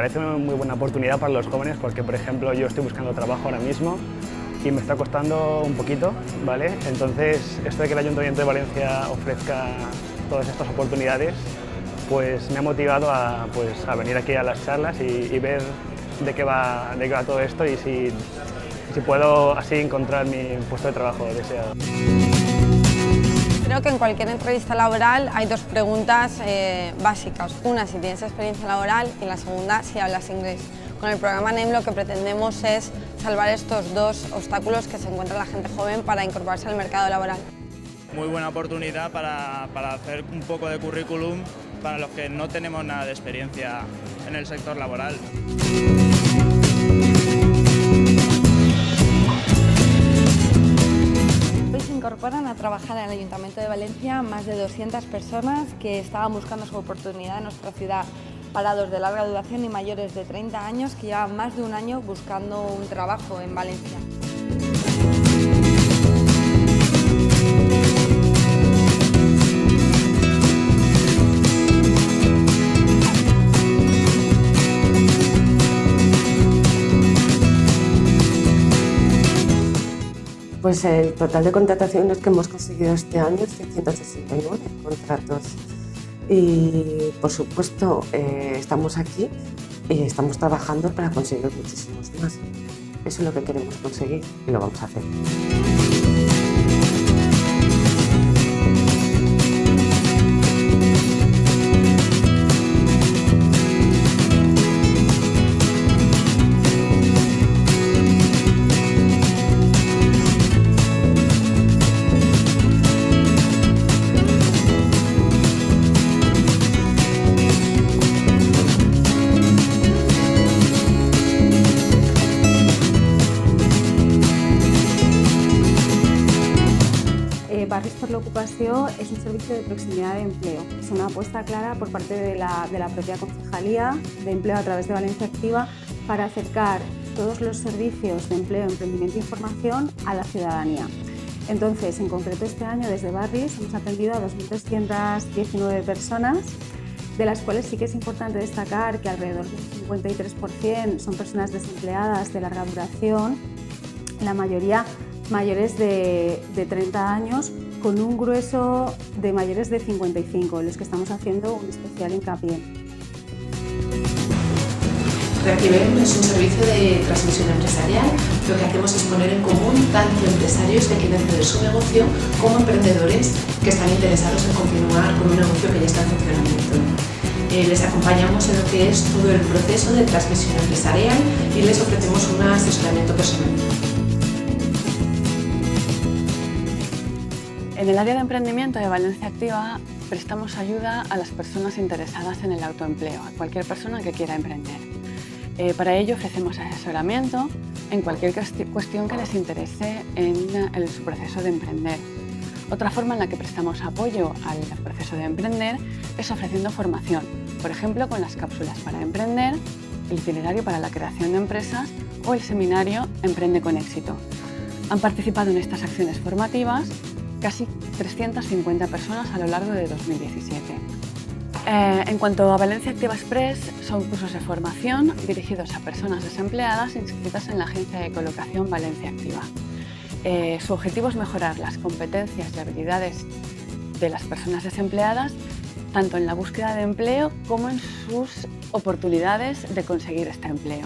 parece una muy buena oportunidad para los jóvenes porque, por ejemplo, yo estoy buscando trabajo ahora mismo y me está costando un poquito, ¿vale? Entonces, esto de que el Ayuntamiento de Valencia ofrezca todas estas oportunidades, pues me ha motivado a venir aquí a las charlas y ver de qué va todo esto y si puedo así encontrar mi puesto de trabajo deseado. Creo que en cualquier entrevista laboral hay dos preguntas básicas. Una, si tienes experiencia laboral, y la segunda, si hablas inglés. Con el programa NEM lo que pretendemos es salvar estos dos obstáculos que se encuentra la gente joven para incorporarse al mercado laboral. Muy buena oportunidad para hacer un poco de currículum para los que no tenemos nada de experiencia en el sector laboral. Se incorporan a trabajar en el Ayuntamiento de Valencia más de 200 personas que estaban buscando su oportunidad en nuestra ciudad, parados de larga duración y mayores de 30 años que llevan más de un año buscando un trabajo en Valencia. Pues el total de contrataciones que hemos conseguido este año es 669 contratos y, por supuesto, estamos aquí y estamos trabajando para conseguir muchísimos más. Eso es lo que queremos conseguir y lo vamos a hacer. Barris per l'Ocupació es un servicio de proximidad de empleo. Es una apuesta clara por parte de la propia Concejalía de Empleo a través de Valencia Activa para acercar todos los servicios de empleo, emprendimiento e información a la ciudadanía. Entonces, en concreto este año desde Barris hemos atendido a 2.319 personas, de las cuales sí que es importante destacar que alrededor del 53% son personas desempleadas de larga duración, la mayoría mayores de 30 años, con un grueso de mayores de 55, en los que estamos haciendo un especial hincapié. Reactivem es un servicio de transmisión empresarial. Lo que hacemos es poner en común tanto empresarios que quieren hacer su negocio como emprendedores que están interesados en continuar con un negocio que ya está en funcionamiento. Les acompañamos en lo que es todo el proceso de transmisión empresarial y les ofrecemos un asesoramiento personal. En el área de emprendimiento de Valencia Activa prestamos ayuda a las personas interesadas en el autoempleo, a cualquier persona que quiera emprender. Para ello ofrecemos asesoramiento en cualquier cuestión que les interese en su proceso de emprender. Otra forma en la que prestamos apoyo al proceso de emprender es ofreciendo formación, por ejemplo con las cápsulas para emprender, el itinerario para la creación de empresas o el seminario Emprende con éxito. Han participado en estas acciones formativas casi 350 personas a lo largo de 2017. En cuanto a Valencia Activa Express, son cursos de formación dirigidos a personas desempleadas inscritas en la agencia de colocación Valencia Activa. Su objetivo es mejorar las competencias y habilidades de las personas desempleadas, tanto en la búsqueda de empleo como en sus oportunidades de conseguir este empleo.